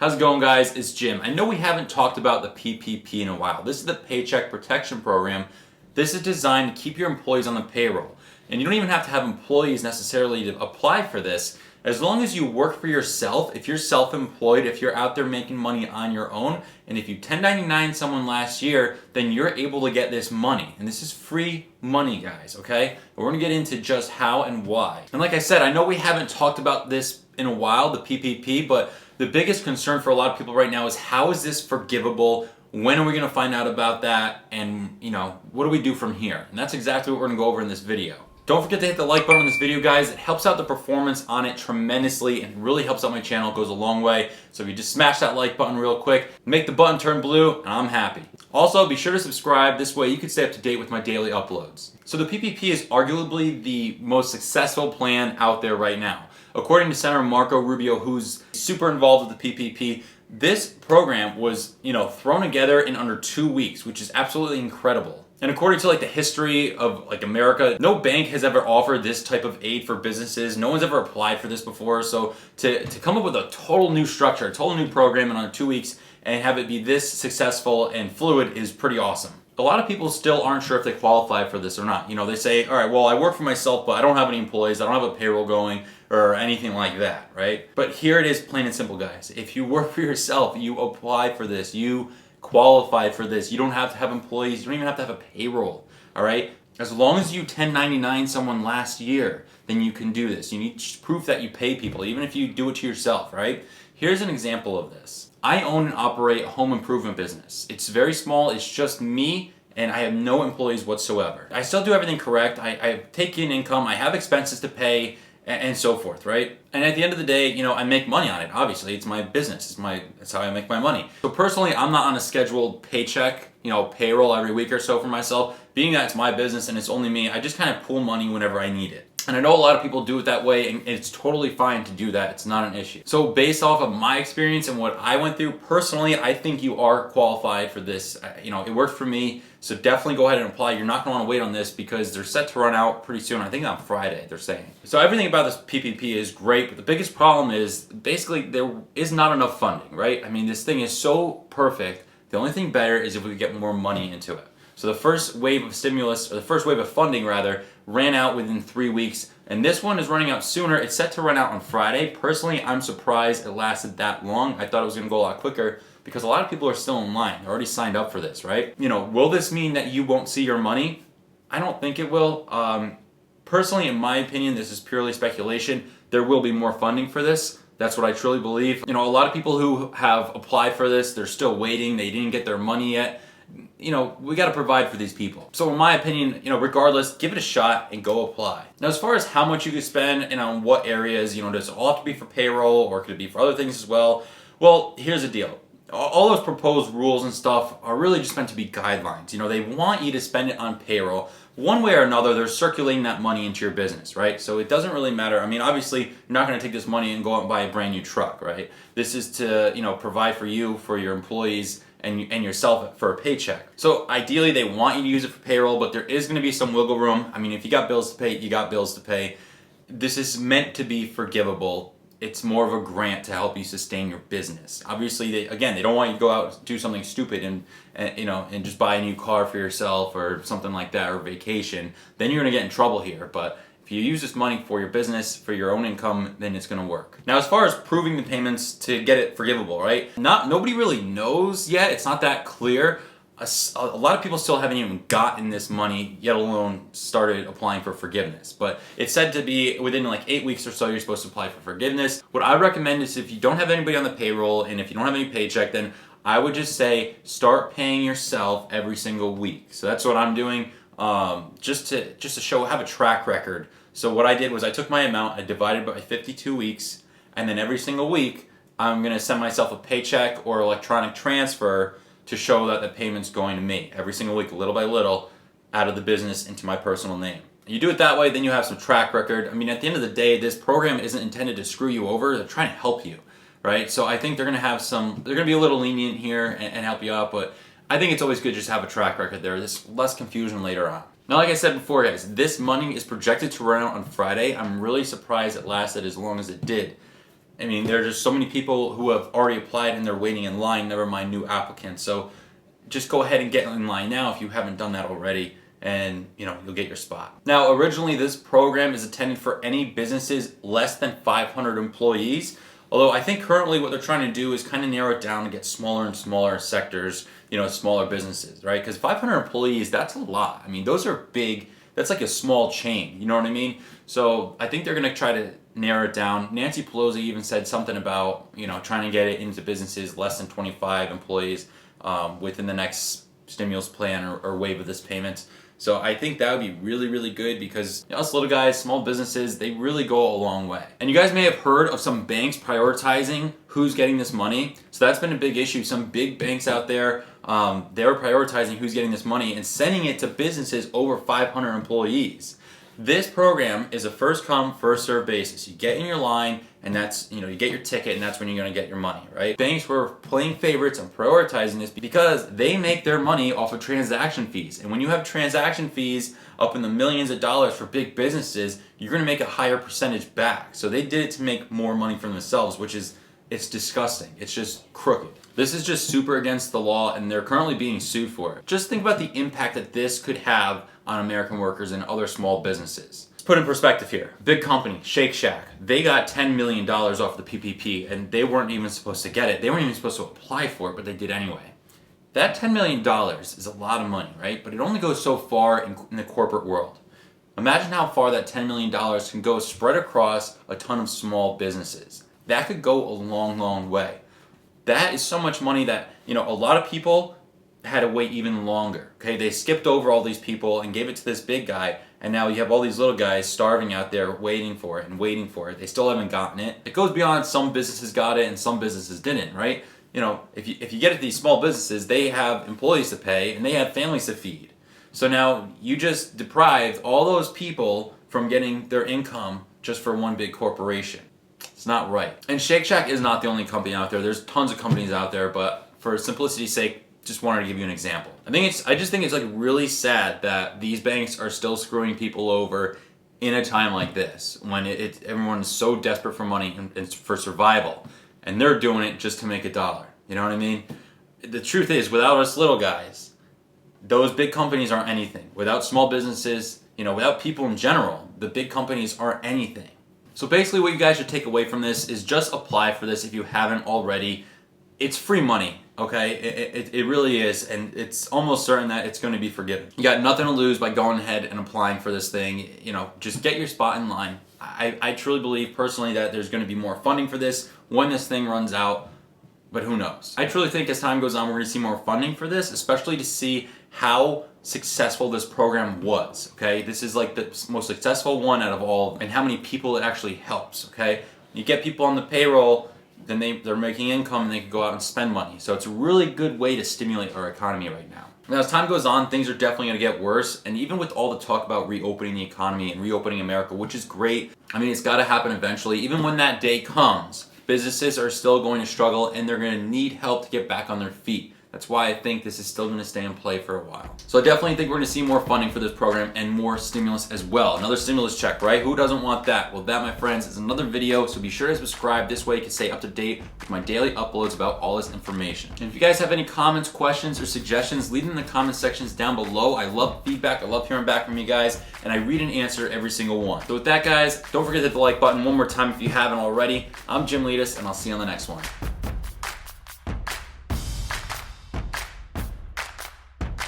How's it going, guys? It's Jim. I know we haven't talked about the PPP in a while. This is the Paycheck Protection Program. This is designed to keep your employees on the payroll. And you don't even have to have employees necessarily to apply for this. As long as you work for yourself, if you're self-employed, if you're out there making money on your own, and if you 1099 someone last year, then you're able to get this money. And this is free money, guys, okay? We're gonna get into just how and why. And like I said, I know we haven't talked about this in a while, the PPP, but the biggest concern for a lot of people right now is how is this forgivable? When are we gonna find out about that? And what do we do from here? And that's exactly what we're gonna go over in this video. Don't forget to hit the like button on this video, guys. It helps out the performance on it tremendously and really helps out my channel. It goes a long way. So if you just smash that like button real quick, make the button turn blue, and I'm happy. Also, be sure to subscribe. This way you can stay up to date with my daily uploads. So the PPP is arguably the most successful plan out there right now. According to Senator Marco Rubio, who's super involved with the PPP, this program was, thrown together in under 2 weeks, which is absolutely incredible. And according to the history of America, no bank has ever offered this type of aid for businesses. No one's ever applied for this before. So to come up with a total new structure, a total new program in under 2 weeks and have it be this successful and fluid is pretty awesome. A lot of people still aren't sure if they qualify for this or not. They say, all right, well, I work for myself, but I don't have any employees. I don't have a payroll going or anything like that, right? But here it is, plain and simple, guys. If you work for yourself, you apply for this, you qualify for this. You don't have to have employees. You don't even have to have a payroll, all right? As long as you 1099 someone last year, then you can do this. You need proof that you pay people, even if you do it to yourself, right? Here's an example of this. I own and operate a home improvement business. It's very small. It's just me, and I have no employees whatsoever. I still do everything correct. I take in income. I have expenses to pay, and so forth, right? And at the end of the day, I make money on it. Obviously, it's my business. It's how I make my money. So personally, I'm not on a scheduled paycheck, payroll every week or so for myself. Being that it's my business and it's only me, I just kind of pull money whenever I need it. And I know a lot of people do it that way, and it's totally fine to do that. It's not an issue. So based off of my experience and what I went through, personally, I think you are qualified for this. It worked for me, so definitely go ahead and apply. You're not going to want to wait on this because they're set to run out pretty soon. I think on Friday, they're saying. So everything about this PPP is great, but the biggest problem is basically there is not enough funding, right? I mean, this thing is so perfect. The only thing better is if we could get more money into it. So the first wave of stimulus, or the first wave of funding rather, ran out within 3 weeks, and this one is running out sooner. It's set to run out on Friday. Personally, I'm surprised it lasted that long. I thought it was going to go a lot quicker because a lot of people are still in line. They're already signed up for this, right? Will this mean that you won't see your money? I don't think it will. Personally, in my opinion, this is purely speculation. There will be more funding for this. That's what I truly believe. A lot of people who have applied for this, they're still waiting. They didn't get their money yet. We got to provide for these people. So in my opinion, regardless, give it a shot and go apply. Now, as far as how much you can spend and on what areas, does it all have to be for payroll or could it be for other things as well? Well, here's the deal. All those proposed rules and stuff are really just meant to be guidelines. They want you to spend it on payroll. One way or another, they're circulating that money into your business, right? So it doesn't really matter. I mean, obviously, you're not going to take this money and go out and buy a brand new truck, right? This is to, provide for you, for your employees, and yourself for a paycheck. So ideally, they want you to use it for payroll, but there is going to be some wiggle room. I mean, if you got bills to pay, you got bills to pay. This is meant to be forgivable. It's more of a grant to help you sustain your business. Obviously, they don't want you to go out and do something stupid and just buy a new car for yourself or something like that, or vacation. Then you're going to get in trouble here. But if you use this money for your business, for your own income, then it's going to work. Now, as far as proving the payments to get it forgivable, right? Nobody really knows yet. It's not that clear. A lot of people still haven't even gotten this money, yet alone started applying for forgiveness. But it's said to be within 8 weeks or so, you're supposed to apply for forgiveness. What I recommend is if you don't have anybody on the payroll and if you don't have any paycheck, then I would just say start paying yourself every single week. So that's what I'm doing. Just to have a track record. So what I did was I took my amount, I divided by 52 weeks, and then every single week I'm going to send myself a paycheck or electronic transfer to show that the payment's going to me every single week, little by little, out of the business into my personal name. You do it that way, then you have some track record. I mean, at the end of the day, this program isn't intended to screw you over. They're trying to help you, right? So I think they're going to be a little lenient here and help you out, but I think it's always good just to have a track record there. There's less confusion later on. Now, like I said before, guys, this money is projected to run out on Friday. I'm really surprised it lasted as long as it did. I mean, there are just so many people who have already applied and they're waiting in line, never mind new applicants. So just go ahead and get in line now if you haven't done that already, and you'll get your spot. Now, originally this program is intended for any businesses less than 500 employees. Although I think currently what they're trying to do is kind of narrow it down and get smaller and smaller sectors, smaller businesses, right? Because 500 employees, that's a lot. I mean, those are big. That's like a small chain, you know what I mean? So I think they're going to try to narrow it down. Nancy Pelosi even said something about, trying to get it into businesses less than 25 employees within the next stimulus plan or wave of this payment. So I think that would be really, really good because us little guys, small businesses, they really go a long way. And you guys may have heard of some banks prioritizing who's getting this money. So that's been a big issue. Some big banks out there, they're prioritizing who's getting this money and sending it to businesses over 500 employees. This program is a first come, first served basis. You get in your line and that's, you get your ticket and that's when you're going to get your money, right? Banks were playing favorites and prioritizing this because they make their money off of transaction fees. And when you have transaction fees up in the millions of dollars for big businesses, you're going to make a higher percentage back. So they did it to make more money for themselves, it's disgusting. It's just crooked. This is just super against the law and they're currently being sued for it. Just think about the impact that this could have on American workers and other small businesses. Let's put in perspective here. Big company, Shake Shack, they got $10 million off the PPP and they weren't even supposed to get it. They weren't even supposed to apply for it, but they did anyway. That $10 million is a lot of money, right? But it only goes so far in the corporate world. Imagine how far that $10 million can go spread across a ton of small businesses. That could go a long, long way. That is so much money that, a lot of people had to wait even longer. Okay, they skipped over all these people and gave it to this big guy, and now you have all these little guys starving out there waiting for it and waiting for it. They still haven't gotten it. It goes beyond some businesses got it and some businesses didn't, right? If you get it to these small businesses, they have employees to pay and they have families to feed. So now you just deprived all those people from getting their income just for one big corporation. It's not right. And Shake Shack is not the only company out there. There's tons of companies out there, but for simplicity's sake, just wanted to give you an example. I just think it's like really sad that these banks are still screwing people over in a time like this when everyone is so desperate for money and for survival, and they're doing it just to make a dollar. You know what I mean? The truth is, without us little guys, those big companies aren't anything. Without small businesses, without people in general, the big companies aren't anything. So basically what you guys should take away from this is just apply for this if you haven't already. It's free money, okay? It really is, and it's almost certain that it's going to be forgiven. You got nothing to lose by going ahead and applying for this thing. Just get your spot in line. I truly believe personally that there's going to be more funding for this when this thing runs out, but who knows? I truly think as time goes on, we're going to see more funding for this, especially to see how successful this program was, okay? This is like the most successful one out of all, and how many people it actually helps, okay? You get people on the payroll, then they're making income and they can go out and spend money. So it's a really good way to stimulate our economy right now. Now, as time goes on, things are definitely going to get worse. And even with all the talk about reopening the economy and reopening America, which is great, it's got to happen eventually. Even when that day comes, businesses are still going to struggle and they're going to need help to get back on their feet. That's why I think this is still going to stay in play for a while. So I definitely think we're going to see more funding for this program and more stimulus as well. Another stimulus check, right? Who doesn't want that? Well, that, my friends, is another video, so be sure to subscribe. This way you can stay up to date with my daily uploads about all this information. And if you guys have any comments, questions, or suggestions, leave them in the comment sections down below. I love feedback. I love hearing back from you guys, and I read and answer every single one. So with that, guys, don't forget to hit the like button one more time if you haven't already. I'm Jim Leadus, and I'll see you on the next one.